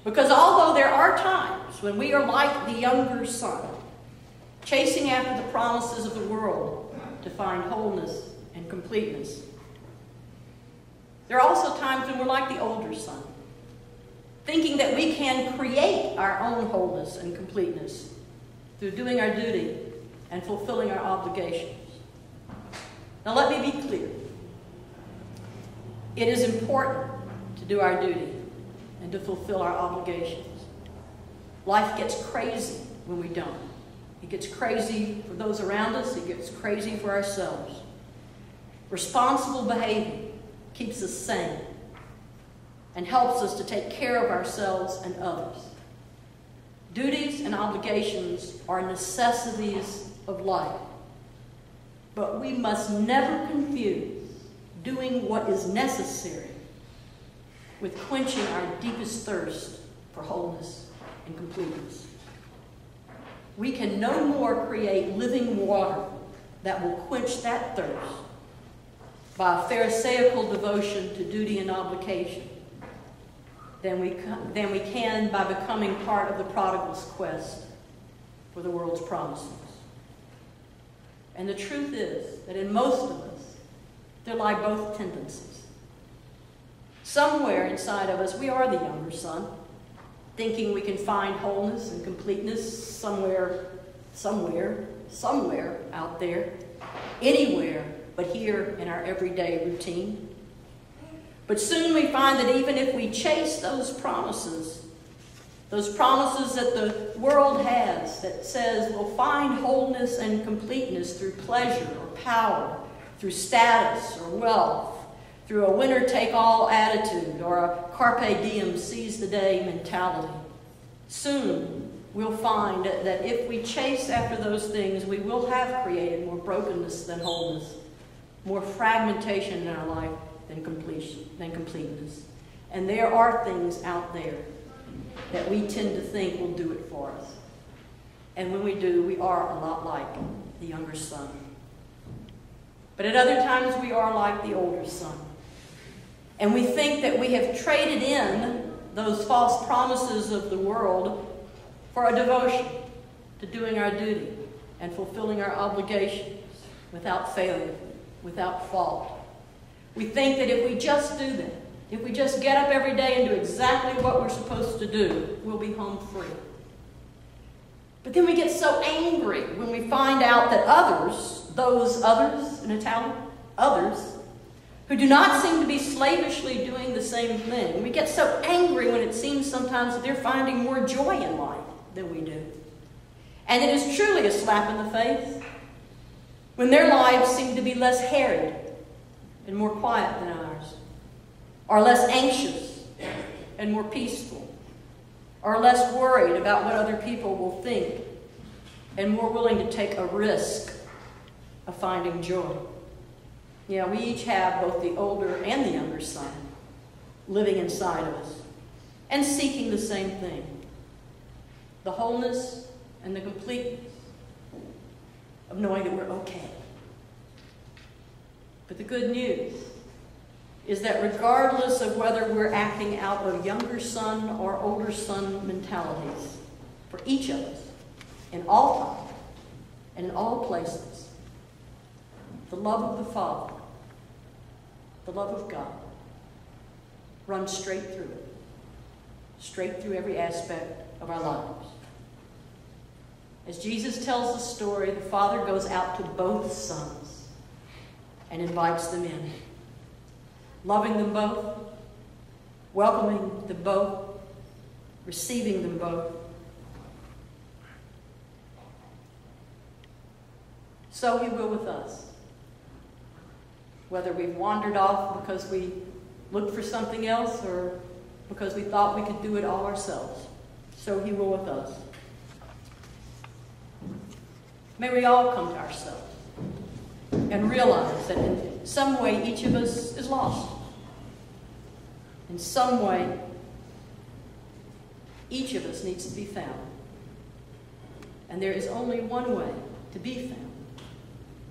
Because although there are times when we are like the younger son, chasing after the promises of the world to find wholeness and completeness, there are also times when we're like the older son, thinking that we can create our own wholeness and completeness through doing our duty and fulfilling our obligations. Now let me be clear. It is important to do our duty and to fulfill our obligations. Life gets crazy when we don't. It gets crazy for those around us. It gets crazy for ourselves. Responsible behavior keeps us sane and helps us to take care of ourselves and others. Duties and obligations are necessities of life, but we must never confuse doing what is necessary with quenching our deepest thirst for wholeness and completeness. We can no more create living water that will quench that thirst by a pharisaical devotion to duty and obligation than we can by becoming part of the prodigal's quest for the world's promises. And the truth is that in most of us, there lie both tendencies. Somewhere inside of us, we are the younger son, thinking we can find wholeness and completeness somewhere out there, anywhere but here in our everyday routine. But soon we find that even if we chase those promises that the world has that says we'll find wholeness and completeness through pleasure or power, through status or wealth, through a winner-take-all attitude or a carpe diem, seize-the-day mentality, soon we'll find that if we chase after those things, we will have created more brokenness than wholeness, more fragmentation in our life than completeness. And there are things out there that we tend to think will do it for us. And when we do, we are a lot like the younger son. But at other times, we are like the older son. And we think that we have traded in those false promises of the world for a devotion to doing our duty and fulfilling our obligations without failure, without fault. We think that if we just do that, if we just get up every day and do exactly what we're supposed to do, we'll be home free. But then we get so angry when we find out that others, those others, in Italian, others, who do not seem to be slavishly doing the same thing, we get so angry when it seems sometimes that they're finding more joy in life than we do. And it is truly a slap in the face when their lives seem to be less harried and more quiet than ours, or less anxious and more peaceful, or less worried about what other people will think, and more willing to take a risk of finding joy. Yeah, we each have both the older and the younger son living inside of us and seeking the same thing, the wholeness and the completeness of knowing that we're okay. But the good news is that regardless of whether we're acting out of younger son or older son mentalities, for each of us, in all time and in all places, the love of the Father, the love of God, runs straight through it, straight through every aspect of our lives. As Jesus tells the story, the Father goes out to both sons and invites them in, loving them both, welcoming them both, receiving them both. So he will with us. Whether we've wandered off because we looked for something else or because we thought we could do it all ourselves, so he will with us. May we all come to ourselves and realize that in some way each of us is lost. In some way, each of us needs to be found. And there is only one way to be found,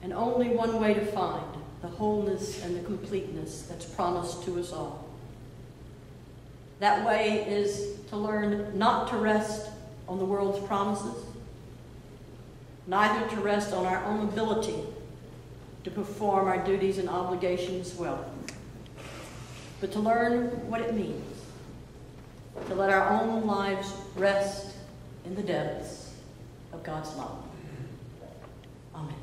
and only one way to find the wholeness and the completeness that's promised to us all. That way is to learn not to rest on the world's promises, neither to rest on our own ability to perform our duties and obligations well, but to learn what it means to let our own lives rest in the depths of God's love. Amen.